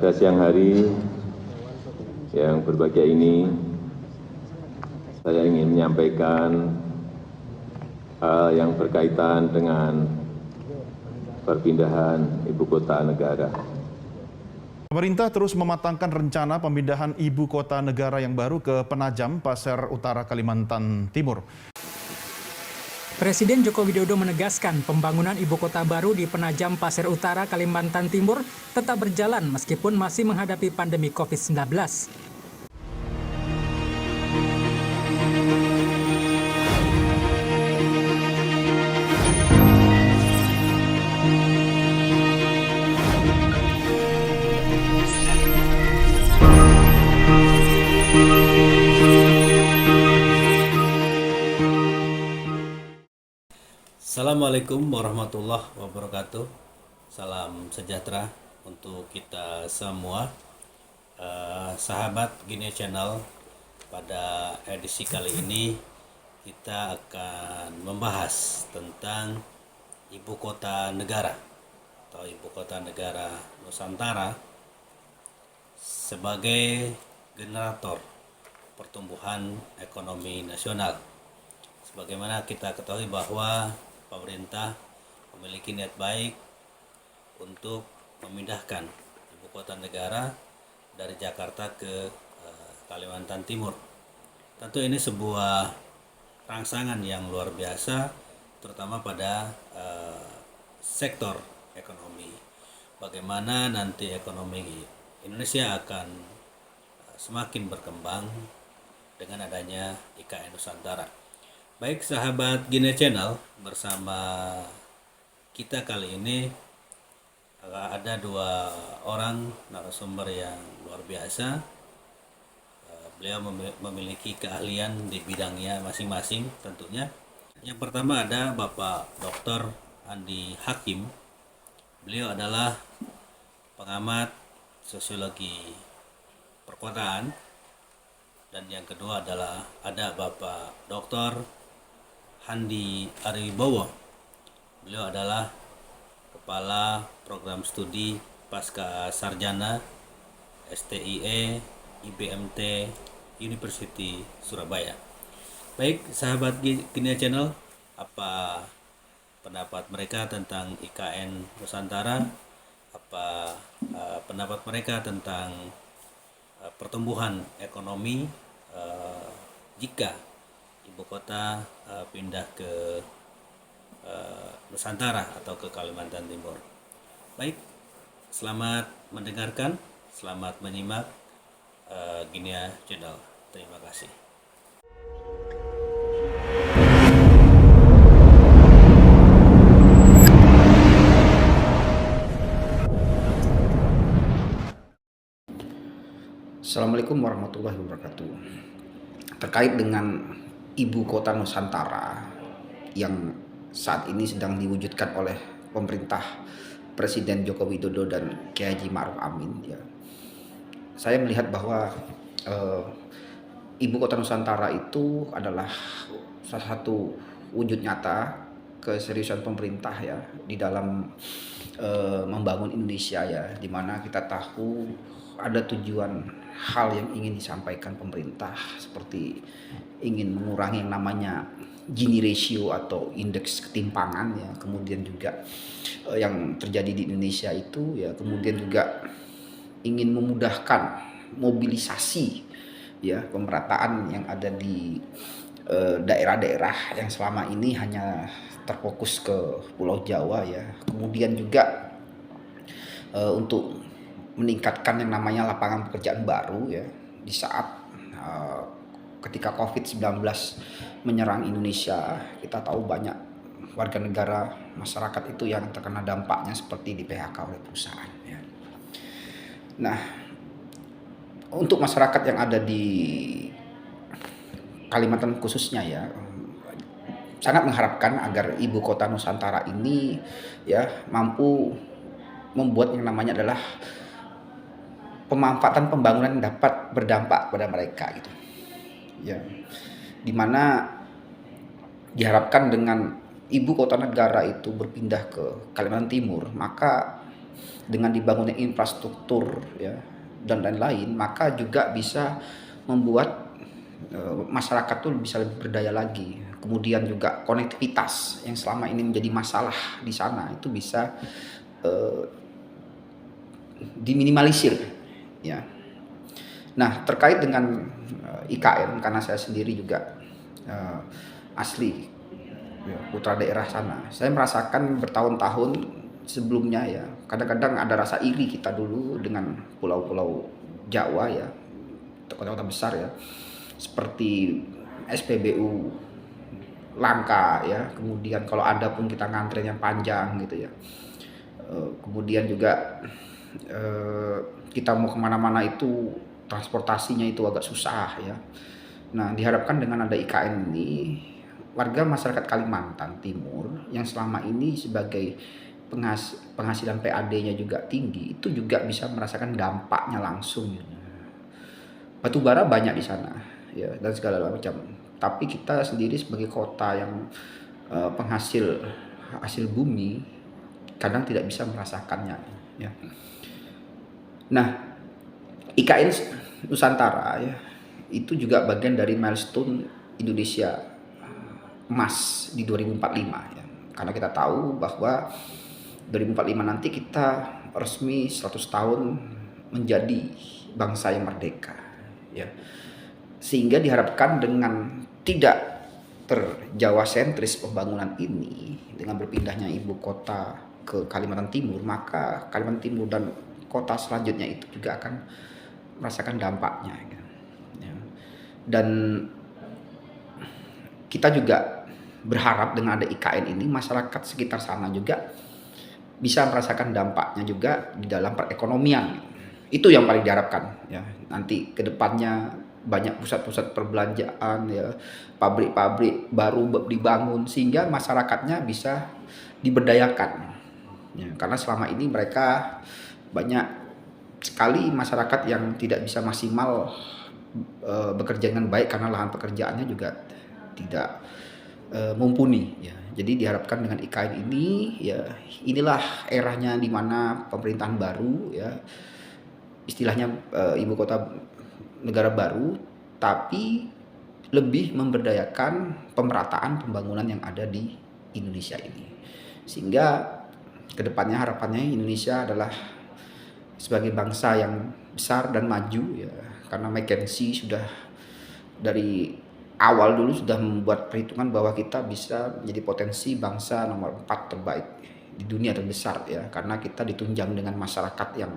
Pada siang hari yang berbahagia ini, saya ingin menyampaikan hal yang berkaitan dengan perpindahan ibu kota negara. Pemerintah terus mematangkan rencana pemindahan ibu kota negara yang baru ke Penajam, Pasir Utara, Kalimantan Timur. Presiden Joko Widodo menegaskan pembangunan ibu kota baru di Penajam, Pasir Utara, Kalimantan Timur tetap berjalan meskipun masih menghadapi pandemi COVID-19. Assalamualaikum warahmatullahi wabarakatuh. Salam sejahtera untuk kita semua. Sahabat Gini Channel, pada edisi kali ini kita akan membahas tentang ibu kota negara atau ibu kota negara Nusantara sebagai generator pertumbuhan ekonomi nasional. Sebagaimana kita ketahui bahwa pemerintah memiliki niat baik untuk memindahkan ibu kota negara dari Jakarta ke Kalimantan Timur. Tentu ini sebuah rangsangan yang luar biasa, terutama pada sektor ekonomi. Bagaimana nanti ekonomi Indonesia akan semakin berkembang dengan adanya IKN Nusantara. Baik sahabat Gini Channel, bersama kita kali ini ada dua orang narasumber yang luar biasa. Beliau memiliki keahlian di bidangnya masing-masing tentunya. Yang pertama ada Bapak Dr. Andi Hakim. Beliau adalah pengamat sosiologi perkotaan. Dan yang kedua adalah ada Bapak Dr. Handi Ariwibowo. Beliau adalah Kepala Program Studi Pasca Sarjana STIE IBMT University Surabaya. Baik sahabat Gini Channel, apa pendapat mereka tentang IKN Nusantara? Apa pendapat mereka tentang pertumbuhan ekonomi jika ibu kota pindah ke Nusantara atau ke Kalimantan Timur? Baik, selamat mendengarkan, selamat menyimak Gini Channel. Terima kasih. Assalamualaikum warahmatullahi wabarakatuh. Terkait dengan ibu kota Nusantara yang saat ini sedang diwujudkan oleh pemerintah Presiden Joko Widodo dan Kiai Haji Ma'ruf Amin, ya, saya melihat bahwa ibu kota Nusantara itu adalah salah satu wujud nyata keseriusan pemerintah ya di dalam membangun Indonesia, ya, dimana kita tahu ada tujuan hal yang ingin disampaikan pemerintah seperti ingin mengurangi yang namanya Gini ratio atau indeks ketimpangan, ya, kemudian juga yang terjadi di Indonesia itu, ya, kemudian juga ingin memudahkan mobilisasi, ya, pemerataan yang ada di daerah-daerah yang selama ini hanya terfokus ke Pulau Jawa, ya, kemudian juga untuk meningkatkan yang namanya lapangan pekerjaan baru, ya, di saat ketika COVID-19 menyerang Indonesia. Kita tahu banyak warga negara masyarakat itu yang terkena dampaknya seperti di PHK oleh perusahaan, ya. Nah, untuk masyarakat yang ada di Kalimantan khususnya, ya, sangat mengharapkan agar ibu kota Nusantara ini, ya, mampu membuat yang namanya adalah pemanfaatan pembangunan yang dapat berdampak pada mereka, gitu, ya, dimana diharapkan dengan ibu kota negara itu berpindah ke Kalimantan Timur, maka dengan dibangunnya infrastruktur ya dan lain-lain, maka juga bisa membuat masyarakat tuh bisa lebih berdaya lagi. Kemudian juga konektivitas yang selama ini menjadi masalah di sana itu bisa eh, diminimalisir ya. Nah, terkait dengan IKN, karena saya sendiri juga asli ya, putra daerah sana, saya merasakan bertahun-tahun sebelumnya ya, kadang-kadang ada rasa iri kita dulu dengan pulau-pulau Jawa ya, kota-kota besar ya, seperti SPBU langka ya, kemudian kalau ada pun kita ngantri yang panjang gitu ya. Kemudian juga kita mau kemana-mana itu transportasinya itu agak susah ya. Nah, diharapkan dengan ada IKN ini, warga masyarakat Kalimantan Timur yang selama ini sebagai penghasilan PAD-nya juga tinggi, itu juga bisa merasakan dampaknya langsung. Batu bara banyak di sana ya, dan segala macam. Tapi kita sendiri sebagai kota yang penghasil hasil bumi kadang tidak bisa merasakannya ya. Nah, IKN Nusantara ya itu juga bagian dari milestone Indonesia emas di 2045 ya. Karena kita tahu bahwa 2045 nanti kita resmi 100 tahun menjadi bangsa yang merdeka ya. Sehingga diharapkan dengan tidak terjawa sentris pembangunan ini, dengan berpindahnya ibu kota ke Kalimantan Timur, maka Kalimantan Timur dan kota selanjutnya itu juga akan merasakan dampaknya ya. Dan kita juga berharap dengan ada IKN ini, masyarakat sekitar sana juga bisa merasakan dampaknya juga di dalam perekonomian. Itu yang paling diharapkan ya. Nanti ke depannya banyak pusat-pusat perbelanjaan ya, pabrik-pabrik baru dibangun sehingga masyarakatnya bisa diberdayakan ya. Karena selama ini mereka banyak sekali masyarakat yang tidak bisa maksimal bekerja dengan baik karena lahan pekerjaannya juga tidak mumpuni ya. Jadi diharapkan dengan IKN ini ya, inilah eranya di mana pemerintahan baru ya, istilahnya ibu kota negara baru, tapi lebih memberdayakan pemerataan pembangunan yang ada di Indonesia ini. Sehingga kedepannya harapannya Indonesia adalah sebagai bangsa yang besar dan maju ya, karena McKinsey sudah dari awal dulu sudah membuat perhitungan bahwa kita bisa menjadi potensi bangsa nomor 4 terbaik di dunia terbesar ya, karena kita ditunjang dengan masyarakat yang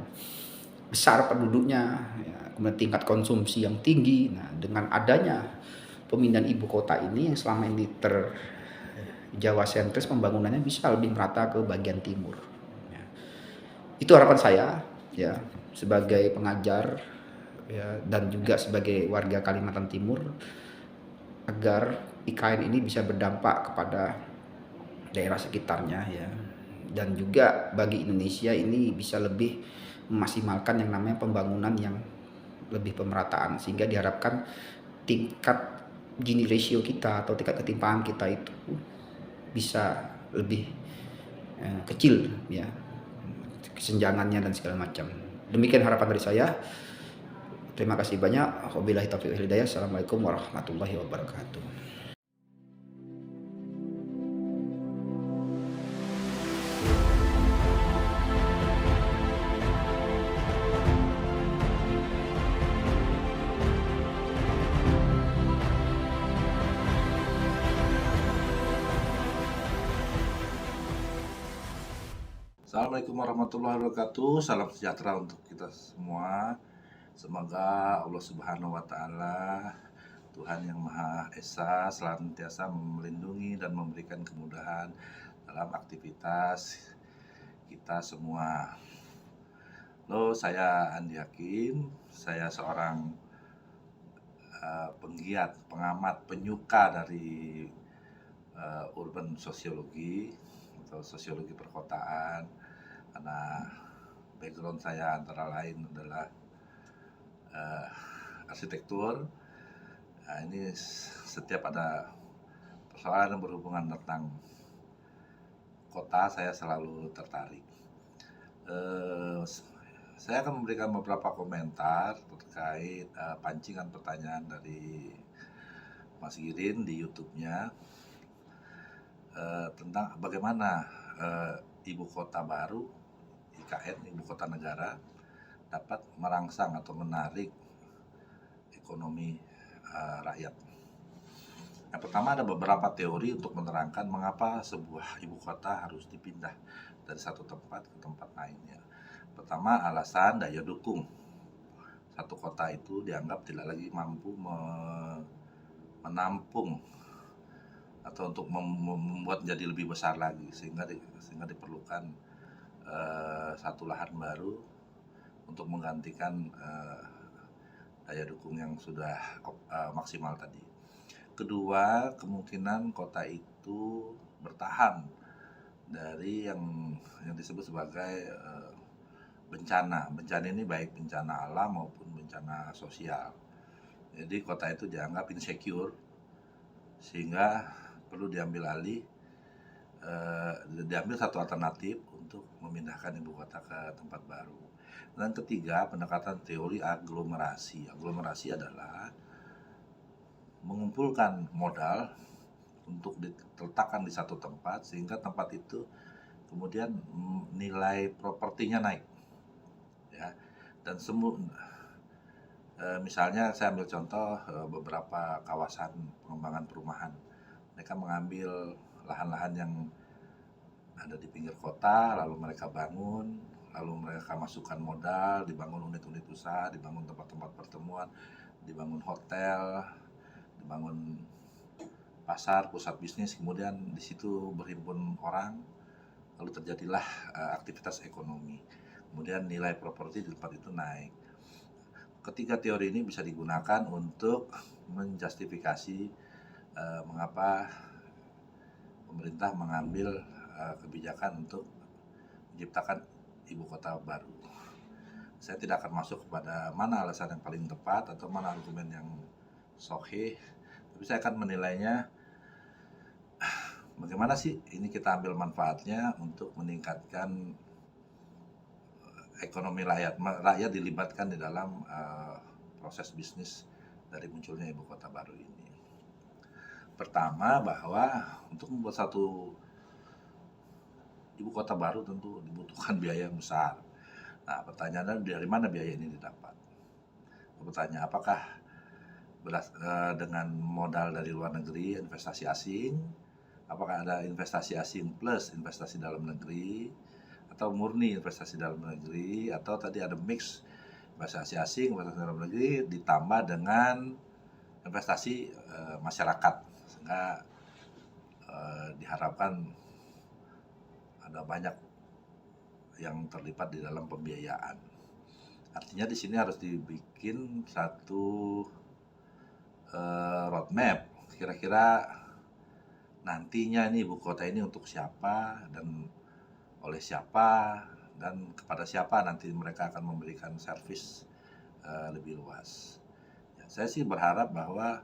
besar penduduknya ya, kemudian tingkat konsumsi yang tinggi. Nah, dengan adanya pemindahan ibu kota ini yang selama ini Jawa sentris pembangunannya bisa lebih merata ke bagian timur ya. Itu harapan saya ya, sebagai pengajar ya, dan juga sebagai warga Kalimantan Timur, agar IKN ini bisa berdampak kepada daerah sekitarnya ya, dan juga bagi Indonesia ini bisa lebih memaksimalkan yang namanya pembangunan yang lebih pemerataan, sehingga diharapkan tingkat Gini ratio kita atau tingkat ketimpangan kita itu bisa lebih kecil ya, kesenjangannya dan segala macam. Demikian harapan dari saya. Terima kasih banyak. Wabillahi taufiq wal hidayah. Assalamualaikum warahmatullahi wabarakatuh. Assalamualaikum warahmatullahi wabarakatuh. Salam sejahtera untuk kita semua. Semoga Allah Subhanahu wa Ta'ala, Tuhan yang Maha Esa, senantiasa melindungi dan memberikan kemudahan dalam aktivitas kita semua. Halo, saya Andi Hakim. Saya seorang penggiat, pengamat, penyuka dari urban sosiologi atau sosiologi perkotaan, karena background saya antara lain adalah arsitektur. Nah, ini setiap ada persoalan yang berhubungan tentang kota, saya selalu tertarik. Eh, saya akan memberikan beberapa komentar terkait pancingan pertanyaan dari Mas Girin di YouTube-nya tentang bagaimana ibu kota baru IKN, ibu kota negara, dapat merangsang atau menarik ekonomi rakyat. Yang pertama, ada beberapa teori untuk menerangkan mengapa sebuah ibu kota harus dipindah dari satu tempat ke tempat lainnya. Pertama, alasan daya dukung. Satu kota itu dianggap tidak lagi mampu menampung atau untuk membuat jadi lebih besar lagi, sehingga diperlukan satu lahan baru untuk menggantikan daya dukung yang sudah maksimal tadi. Kedua, kemungkinan kota itu bertahan dari yang disebut sebagai bencana. Bencana ini baik bencana alam maupun bencana sosial. Jadi kota itu dianggap insecure, sehingga perlu diambil satu alternatif untuk memindahkan ibu kota ke tempat baru. Dan ketiga, pendekatan teori aglomerasi. Aglomerasi adalah mengumpulkan modal untuk diletakkan di satu tempat, sehingga tempat itu kemudian nilai propertinya naik, ya. Dan misalnya saya ambil contoh beberapa kawasan pengembangan perumahan, mereka mengambil lahan-lahan yang ada di pinggir kota, lalu mereka bangun, lalu mereka masukkan modal, dibangun unit-unit usaha, dibangun tempat-tempat pertemuan, dibangun hotel, dibangun pasar, pusat bisnis, kemudian di situ berhimpun orang, lalu terjadilah aktivitas ekonomi. Kemudian nilai properti di tempat itu naik. Ketiga teori ini bisa digunakan untuk menjustifikasi mengapa pemerintah mengambil kebijakan untuk menciptakan ibu kota baru. Saya tidak akan masuk kepada mana alasan yang paling tepat atau mana argumen yang sahih, tapi saya akan menilainya bagaimana sih ini kita ambil manfaatnya untuk meningkatkan ekonomi rakyat. Rakyat dilibatkan di dalam proses bisnis dari munculnya ibu kota baru ini. Pertama, bahwa untuk membuat satu ibu kota baru tentu dibutuhkan biaya yang besar. Nah, pertanyaannya dari mana biaya ini didapat? Pertanyaan, apakah dengan modal dari luar negeri, investasi asing, apakah ada investasi asing plus investasi dalam negeri, atau murni investasi dalam negeri, atau tadi ada mix investasi asing, investasi dalam negeri ditambah dengan investasi masyarakat, sehingga diharapkan ada banyak yang terlibat di dalam pembiayaan. Artinya di sini harus dibikin satu roadmap, kira-kira nantinya nih ibu kota ini untuk siapa dan oleh siapa dan kepada siapa nanti mereka akan memberikan servis lebih luas. Ya, saya sih berharap bahwa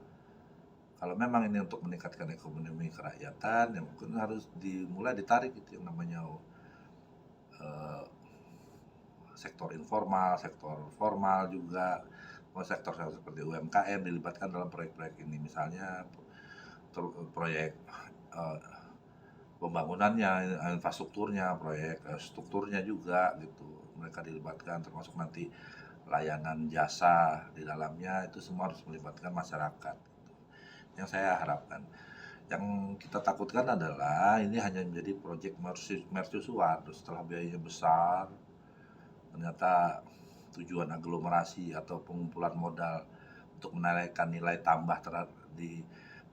kalau memang ini untuk meningkatkan ekonomi kerakyatan, ya mungkin harus dimulai ditarik itu yang namanya sektor informal, sektor formal juga, sektor seperti UMKM dilibatkan dalam proyek-proyek ini, misalnya proyek pembangunannya, infrastrukturnya, proyek strukturnya juga gitu, mereka dilibatkan, termasuk nanti layanan jasa di dalamnya, itu semua harus melibatkan masyarakat gitu. Yang saya harapkan. Yang kita takutkan adalah ini hanya menjadi proyek mercusuar, setelah biayanya besar, ternyata tujuan aglomerasi atau pengumpulan modal untuk menaikkan nilai tambah di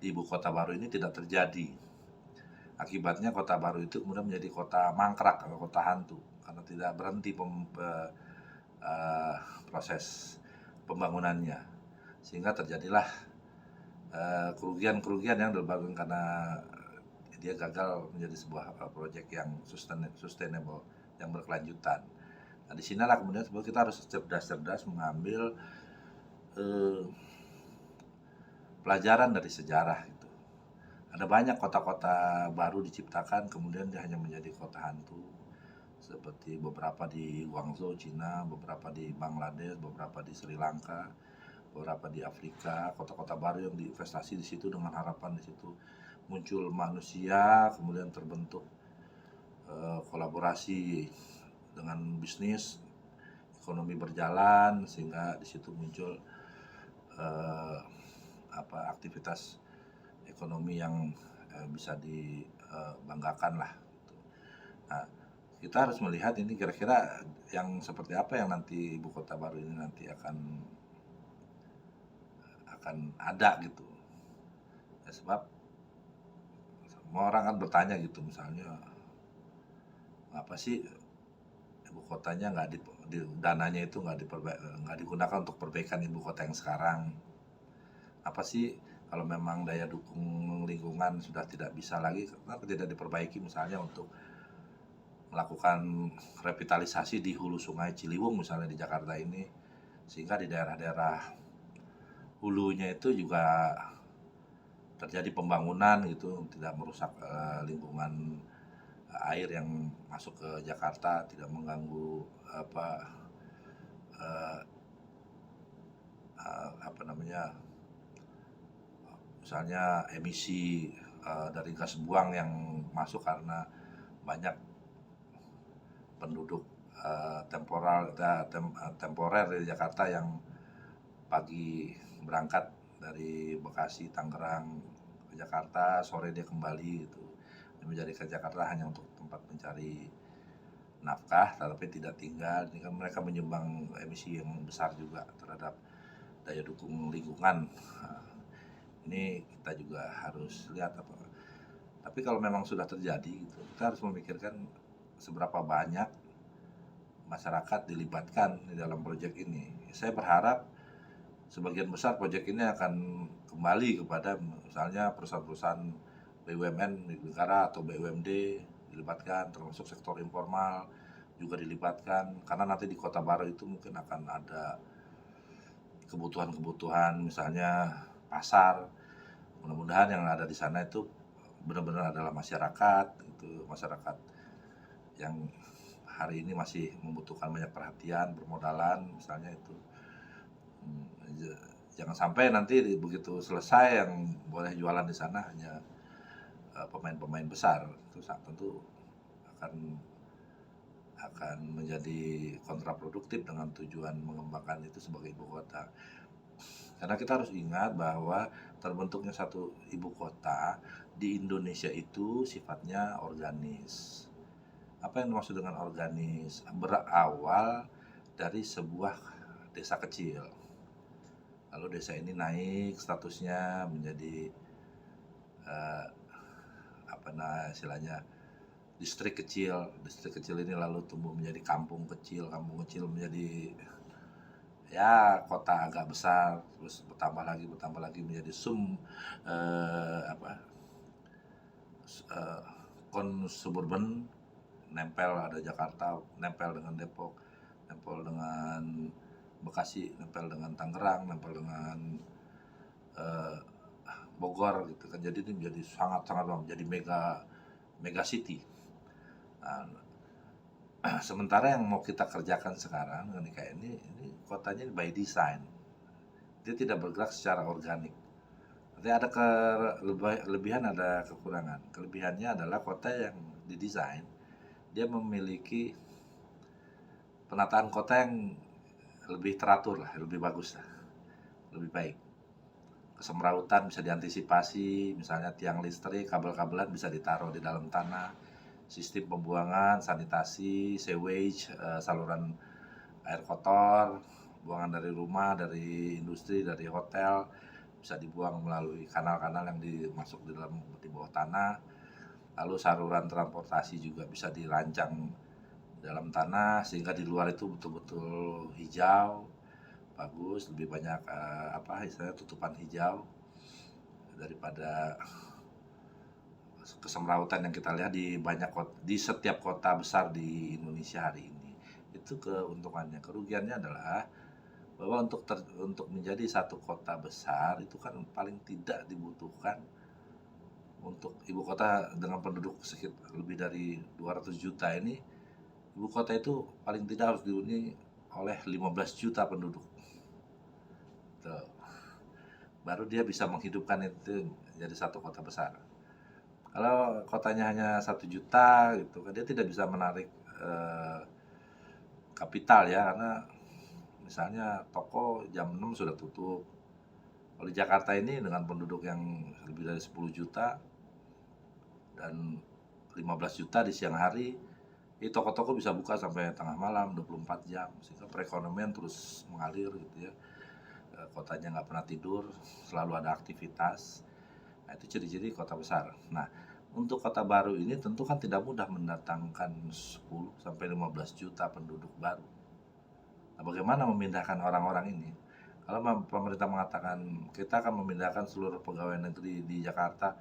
ibu kota baru ini tidak terjadi. Akibatnya kota baru itu kemudian menjadi kota mangkrak atau kota hantu, karena tidak berhenti proses pembangunannya, sehingga terjadilah kerugian-kerugian yang disebabkan karena dia gagal menjadi sebuah proyek yang sustainable, yang berkelanjutan. Nah, di sinilah kemudian kita harus cerdas-cerdas mengambil pelajaran dari sejarah gitu. Ada banyak kota-kota baru diciptakan, kemudian dia hanya menjadi kota hantu. seperti beberapa di Guangzhou, Cina, beberapa di Bangladesh, beberapa di Sri Lanka, beberapa di Afrika, kota-kota baru yang diinvestasi di situ dengan harapan di situ muncul manusia, kemudian terbentuk kolaborasi dengan bisnis, ekonomi berjalan, sehingga di situ muncul aktivitas ekonomi yang bisa dibanggakan lah. Nah, kita harus melihat ini kira-kira yang seperti apa yang nanti ibu kota baru ini nanti akan ada gitu. Ya, sebab semua orang kan bertanya gitu, misalnya apa sih ibu kotanya dananya itu nggak digunakan untuk perbaikan ibu kota yang sekarang. Apa sih kalau memang daya dukung lingkungan sudah tidak bisa lagi, kenapa tidak diperbaiki misalnya untuk melakukan revitalisasi di hulu sungai Ciliwung misalnya di Jakarta ini, sehingga di daerah-daerah hulunya itu juga terjadi pembangunan gitu, tidak merusak lingkungan air yang masuk ke Jakarta, tidak mengganggu misalnya emisi dari gas buang yang masuk karena banyak penduduk temporer di Jakarta yang pagi berangkat dari Bekasi, Tangerang ke Jakarta, sore dia kembali gitu. Dia menjadikan Jakarta hanya untuk tempat mencari nafkah, tetapi tidak tinggal. Ini kan mereka menyumbang emisi yang besar juga terhadap daya dukung lingkungan. Ini kita juga harus lihat apa. Tapi kalau memang sudah terjadi, gitu, kita harus memikirkan seberapa banyak masyarakat dilibatkan di dalam proyek ini. Saya berharap sebagian besar proyek ini akan kembali kepada misalnya perusahaan-perusahaan BUMN negara atau BUMD dilibatkan, termasuk sektor informal juga dilibatkan, karena nanti di Kota Baru itu mungkin akan ada kebutuhan-kebutuhan, misalnya pasar. Mudah-mudahan yang ada di sana itu benar-benar adalah masyarakat, itu masyarakat yang hari ini masih membutuhkan banyak perhatian, permodalan, misalnya itu. Jangan sampai nanti begitu selesai yang boleh jualan di sana hanya pemain-pemain besar. Itu tentu akan menjadi kontraproduktif dengan tujuan mengembangkan itu sebagai ibu kota. Karena kita harus ingat bahwa terbentuknya satu ibu kota di Indonesia itu sifatnya organis. Apa yang dimaksud dengan organis? Berawal dari sebuah desa kecil. Lalu desa ini naik statusnya menjadi istilahnya distrik kecil. Distrik kecil ini lalu tumbuh menjadi kampung kecil menjadi ya kota agak besar, terus bertambah lagi menjadi suburban, nempel ada Jakarta, nempel dengan Depok, nempel dengan Bekasi, nempel dengan Tangerang, nempel dengan Bogor gitu kan. Jadi ini menjadi sangat menjadi mega city. Nah, sementara yang mau kita kerjakan sekarang kayak ini kotanya by design. Dia tidak bergerak secara organik. Nanti ada kelebihan, ada kekurangan. Kelebihannya adalah kota yang didesain, dia memiliki penataan kota yang lebih teratur lah, lebih bagus lah, lebih baik. Kesemrautan bisa diantisipasi, misalnya tiang listrik, kabel-kabelan bisa ditaruh di dalam tanah, sistem pembuangan, sanitasi, sewage, saluran air kotor, buangan dari rumah, dari industri, dari hotel, bisa dibuang melalui kanal-kanal yang dimasuk di bawah tanah. Lalu saluran transportasi juga bisa dirancang di dalam tanah, sehingga di luar itu betul-betul hijau, bagus, lebih banyak istilahnya tutupan hijau daripada kesemrautan yang kita lihat di setiap kota besar di Indonesia hari ini. Itu keuntungannya. Kerugiannya adalah bahwa untuk menjadi satu kota besar itu kan paling tidak dibutuhkan untuk ibu kota dengan penduduk sekitar lebih dari 200 juta ini Ibu kota itu paling tidak harus dihuni oleh 15 juta penduduk. Tuh. Baru dia bisa menghidupkan itu jadi satu kota besar. Kalau kotanya hanya 1 juta gitu kan, dia tidak bisa menarik kapital ya, karena misalnya toko jam 6 sudah tutup. Kalau di Jakarta ini dengan penduduk yang lebih dari 10 juta dan 15 juta di siang hari, toko-toko bisa buka sampai tengah malam 24 jam, sehingga perekonomian terus mengalir gitu ya. Kotanya nggak pernah tidur, selalu ada aktivitas. Nah, itu ciri-ciri kota besar. Nah, untuk kota baru ini tentu kan tidak mudah mendatangkan 10 sampai 15 juta penduduk baru. Nah, bagaimana memindahkan orang-orang ini? Kalau pemerintah mengatakan kita akan memindahkan seluruh pegawai negeri di Jakarta,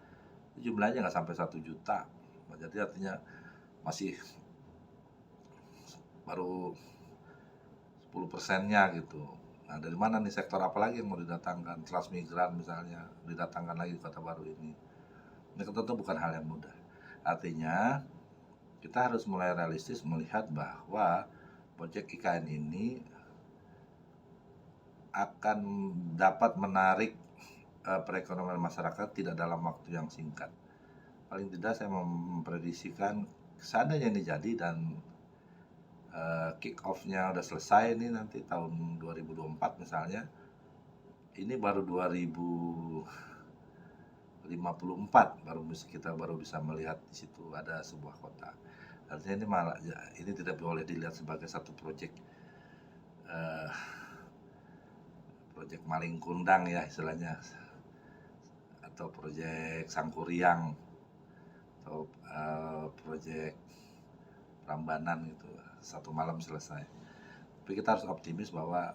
jumlahnya nggak sampai 1 juta. Jadi artinya masih baru 10%-nya gitu. Nah, dari mana nih, sektor apa lagi yang mau didatangkan? Transmigran misalnya, didatangkan lagi di kota baru ini. Ini tentu bukan hal yang mudah. Artinya, kita harus mulai realistis melihat bahwa proyek IKN ini akan dapat menarik perekonomian masyarakat tidak dalam waktu yang singkat. Paling tidak saya memprediksikan seandainya ini jadi dan kick off-nya udah selesai ini nanti tahun 2024 misalnya, ini baru 2054 kita baru bisa melihat di situ ada sebuah kota. Artinya ini malah ini tidak boleh dilihat sebagai satu proyek maling kundang ya istilahnya, atau proyek Sangkuriang, atau proyek Prambanan gitu, satu malam selesai. Tapi kita harus optimis bahwa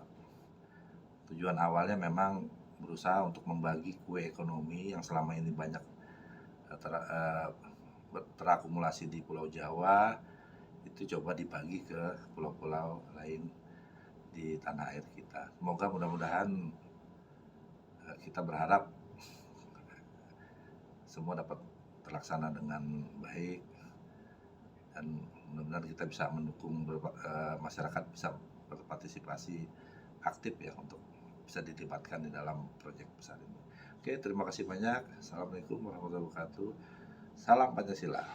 tujuan awalnya memang berusaha untuk membagi kue ekonomi yang selama ini banyak terakumulasi di Pulau Jawa, itu coba dibagi ke pulau-pulau lain di tanah air kita. Semoga mudah-mudahan kita berharap semua dapat terlaksana dengan baik, dan mudah-mudahan kita bisa mendukung masyarakat bisa berpartisipasi aktif ya untuk bisa dilibatkan di dalam proyek besar ini. Oke, terima kasih banyak. Assalamualaikum warahmatullahi wabarakatuh. Salam Pancasila.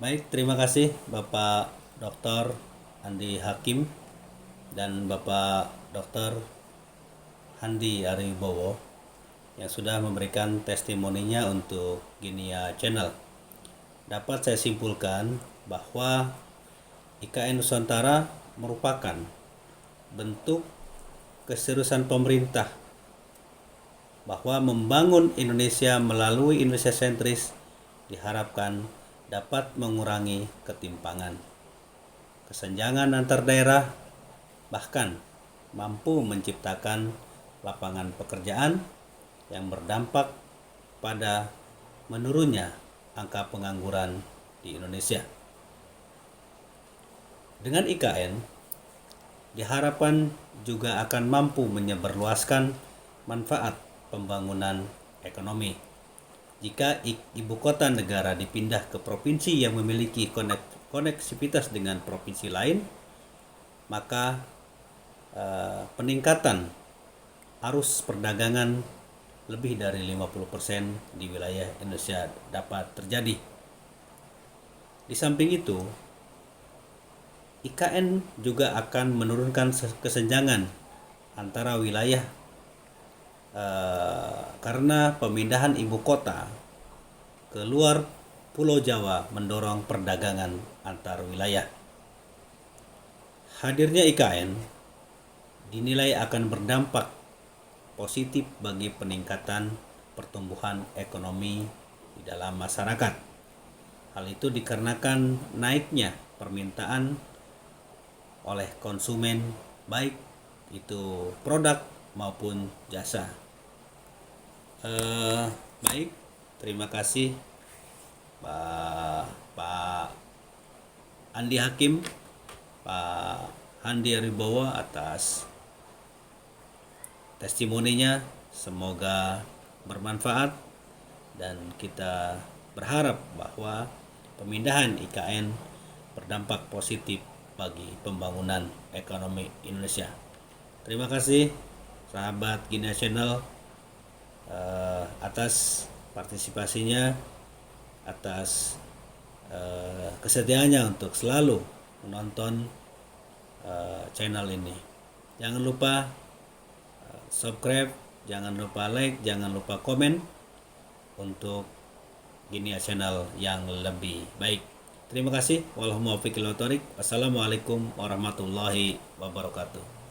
Baik, terima kasih Bapak Dr. Andi Hakim dan Bapak Dr. Handi Aribowo yang sudah memberikan testimoninya untuk Ginia Channel. Dapat saya simpulkan bahwa IKN Nusantara merupakan bentuk keseriusan pemerintah bahwa membangun Indonesia melalui Indonesia sentris diharapkan dapat mengurangi ketimpangan, kesenjangan antar daerah, bahkan mampu menciptakan lapangan pekerjaan yang berdampak pada menurunnya angka pengangguran di Indonesia. Dengan IKN, diharapkan juga akan mampu menyebarluaskan manfaat pembangunan ekonomi. Jika ibu kota negara dipindah ke provinsi yang memiliki koneksivitas dengan provinsi lain, maka peningkatan arus perdagangan lebih dari 50% di wilayah Indonesia dapat terjadi. Di samping itu, IKN juga akan menurunkan kesenjangan antara wilayah karena pemindahan ibu kota ke luar Pulau Jawa mendorong perdagangan antar wilayah. Hadirnya IKN dinilai akan berdampak positif bagi peningkatan pertumbuhan ekonomi di dalam masyarakat. Hal itu dikarenakan naiknya permintaan oleh konsumen baik itu produk maupun jasa. Baik, terima kasih Pak Andi Hakim, Pak Handi Aribowo atas testimoninya. Semoga bermanfaat dan kita berharap bahwa pemindahan IKN berdampak positif bagi pembangunan ekonomi Indonesia. Terima kasih sahabat Ginia Channel atas partisipasinya, atas kesetiaannya untuk selalu menonton channel ini. Jangan lupa subscribe, jangan lupa like, jangan lupa komen untuk Ginia Channel yang lebih baik. Terima kasih. Wassalamualaikum warahmatullahi wabarakatuh.